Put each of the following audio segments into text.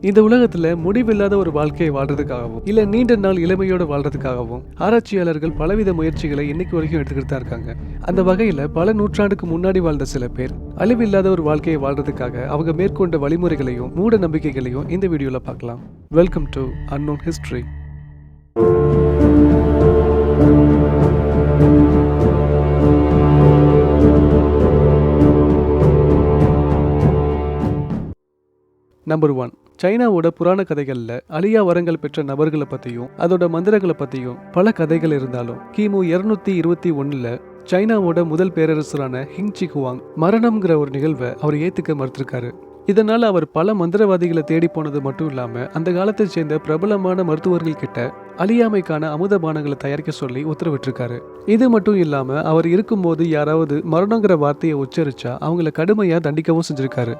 இந்த உலகத்துல முடிவில்லாத ஒரு வாழ்க்கையை வாழ்றதுக்காகவும் இல்ல நீண்ட நாள் இளமையோட வாழ்றதுக்காகவும் ஆராய்ச்சியாளர்கள் பலவித முயற்சிகளை இன்னைக்கு வரைக்கும் எடுத்துக்கிட்டு தான் இருக்காங்க. அந்த வகையில பல நூற்றாண்டுக்கு முன்னாடி வாழ்ந்த சில பேர் அழிவில்லாத ஒரு வாழ்க்கையை வாழ்றதுக்காக அவங்க மேற்கொண்ட வழிமுறைகளையும் மூட நம்பிக்கைகளையும் இந்த வீடியோல பார்க்கலாம். Welcome to unknown history. Number 1. சைனாவோட புராண கதைகள்ல அழியா வரங்கள் பெற்ற நபர்களை பத்தியும் அதோட மந்திரங்களை பத்தியும் பல கதைகள் இருந்தாலும் கிமு 221 சைனாவோட முதல் பேரரசரான ஹிங் சி ஹுவாங் மரணம்ங்கிற ஒரு நிகழ்வை அவர் ஏத்துக்க மறுத்திருக்காரு. இதனால அவர் பல மந்திரவாதிகளை தேடி போனது மட்டும் இல்லாம அந்த காலத்தை சேர்ந்த பிரபலமான மருத்துவர்கள் கிட்ட அழியாமைக்கான அமுதபானங்களை தயாரிக்க சொல்லி உத்தரவிட்டிருக்காரு. இது மட்டும் இல்லாம அவர் இருக்கும்போது யாராவது மரணங்கிற வார்த்தையை உச்சரிச்சா அவங்கள கடுமையா தண்டிக்கவும் செஞ்சிருக்காரு.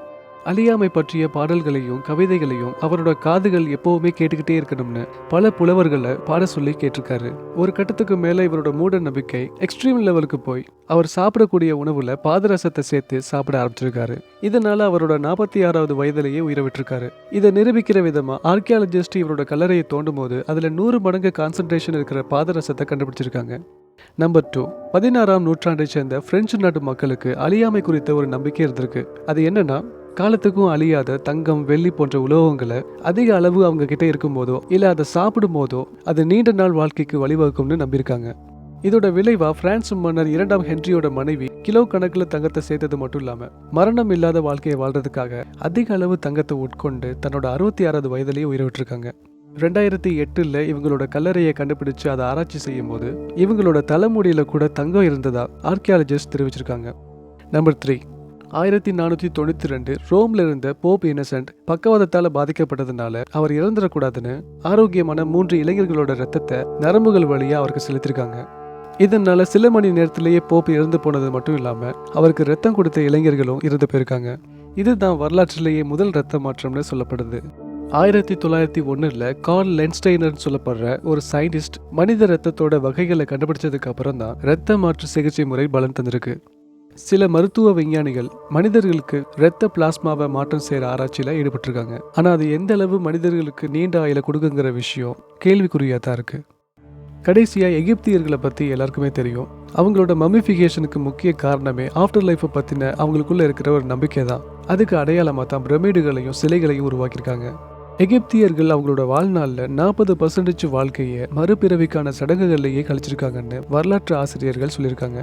அழியாமை பற்றிய பாடல்களையும் கவிதைகளையும் அவரோட காதுகள் எப்பவுமே கேட்டுக்கிட்டே இருக்கணும்னு பல புலவர்களை பாட சொல்லி கேட்டிருக்காரு. ஒரு கட்டத்துக்கு மேல இவரோட மூட நம்பிக்கை எக்ஸ்ட்ரீம் லெவலுக்கு போய் அவர் சாப்பிடக்கூடிய உணவுல பாதரசத்தை சேர்த்து சாப்பிட ஆரம்பிச்சிருக்காரு. இதனால அவரோட 46வது வயதிலேயே உயிரை விட்டிருக்காரு. இதை நிரூபிக்கிற விதமா ஆர்கியாலஜிஸ்ட் இவரோட கல்லறையை தோண்டும் போது அதுல 100 மடங்கு கான்சன்ட்ரேஷன் இருக்கிற பாதரசத்தை கண்டுபிடிச்சிருக்காங்க. நம்பர் 2. 16ஆம் நூற்றாண்டை சேர்ந்த பிரெஞ்சு நாட்டு மக்களுக்கு அழியாமை குறித்த ஒரு நம்பிக்கை இருந்திருக்கு. அது என்னன்னா, காலத்துக்கும் அழியாத தங்கம் வெள்ளி போன்ற உலோகங்களை அதிக அளவு அவங்க கிட்ட இருக்கும் போதோ இல்ல அதை சாப்பிடும் போதோ அது நீண்ட நாள் வாழ்க்கைக்கு வழிவகுக்கும்னு நம்பியிருக்காங்க. இதோட விளைவா பிரான்ஸ் மன்னர் 2ஆம் ஹென்ரியோட மனைவி கிலோ கணக்கில் தங்கத்தை சேர்த்தது மட்டும் இல்லாம மரணம் இல்லாத வாழ்க்கையை வாழ்றதுக்காக அதிக அளவு தங்கத்தை உட்கொண்டு தன்னோட 66வது வயதிலேயே உயிரிட்டிருக்காங்க. 2008 இவங்களோட கல்லறையை கண்டுபிடிச்சு அதை ஆராய்ச்சி செய்யும் போது இவங்களோட தலைமுடியில கூட தங்கம் இருந்ததா ஆர்கியாலஜிஸ்ட் தெரிவிச்சிருக்காங்க. நம்பர் 3. 1492 ரோம்ல இருந்த போப் இன்னசென்ட் பக்கவாதத்தால பாதிக்கப்பட்டதுனால அவர் இறந்துடக்கூடாதுன்னு ஆரோக்கியமான 3 இளைஞர்களோட ரத்தத்தை நரம்புகள் வழியா அவருக்கு செலுத்திருக்காங்க. இதனால சில மணி நேரத்திலேயே போப் இறந்து போனது மட்டும் இல்லாம அவருக்கு ரத்தம் கொடுத்த இளைஞர்களும் இறந்து போயிருக்காங்க. இதுதான் வரலாற்றிலேயே முதல் ரத்த மாற்றம்னு சொல்லப்படுது. 1901 கார்ல் லென்ஸ்டைனர் சொல்லப்படுற ஒரு சயின்டிஸ்ட் மனித ரத்தத்தோட வகைகளை கண்டுபிடிச்சதுக்கு அப்புறம் தான் ரத்த மாற்று சிகிச்சை முறை பலன் தந்திருக்கு. சில மருத்துவ விஞ்ஞானிகள் மனிதர்களுக்கு இரத்த பிளாஸ்மாவை மாற்றம் செய்யற ஆராய்ச்சியில ஈடுபட்டிருக்காங்க. ஆனா அது எந்த அளவு மனிதர்களுக்கு நீண்ட ஆயுள கொடுக்குங்கிற விஷயம் கேள்விக்குறியா தான் இருக்கு. கடைசியா எகிப்தியர்களை பத்தி எல்லாருக்குமே தெரியும். அவங்களோட மம்மிஃபிகேஷனுக்கு முக்கிய காரணமே ஆஃப்டர் லைஃபை பத்தின அவங்களுக்குள்ள இருக்கிற ஒரு நம்பிக்கை தான். அதுக்கு அடையாளமா தான் பிரமிடுகளையும் சிலைகளையும் உருவாக்கியிருக்காங்க. எகிப்தியர்கள் அவங்களோட வாழ்நாளில் 40% வாழ்க்கையை மறுபிறவிக்கான சடங்குகள்லேயே கழிச்சிருக்காங்கன்னு வரலாற்று ஆசிரியர்கள் சொல்லியிருக்காங்க.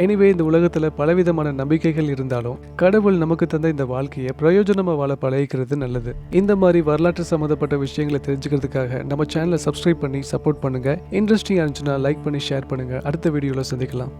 எனிவே இந்த உலகத்தில் பலவிதமான நம்பிக்கைகள் இருந்தாலும் கடவுள் நமக்கு தந்த இந்த வாழ்க்கையை பிரயோஜனமாக வாழ பழகிக்கிறது நல்லது. இந்த மாதிரி வரலாற்று சம்மந்தப்பட்ட விஷயங்களை தெரிஞ்சுக்கிறதுக்காக நம்ம சேனலை சப்ஸ்கிரைப் பண்ணி சப்போர்ட் பண்ணுங்க. இன்ட்ரெஸ்டிங்காக இருந்துச்சுன்னா லைக் பண்ணி ஷேர் பண்ணுங்க. அடுத்த வீடியோவில் சந்திக்கலாம்.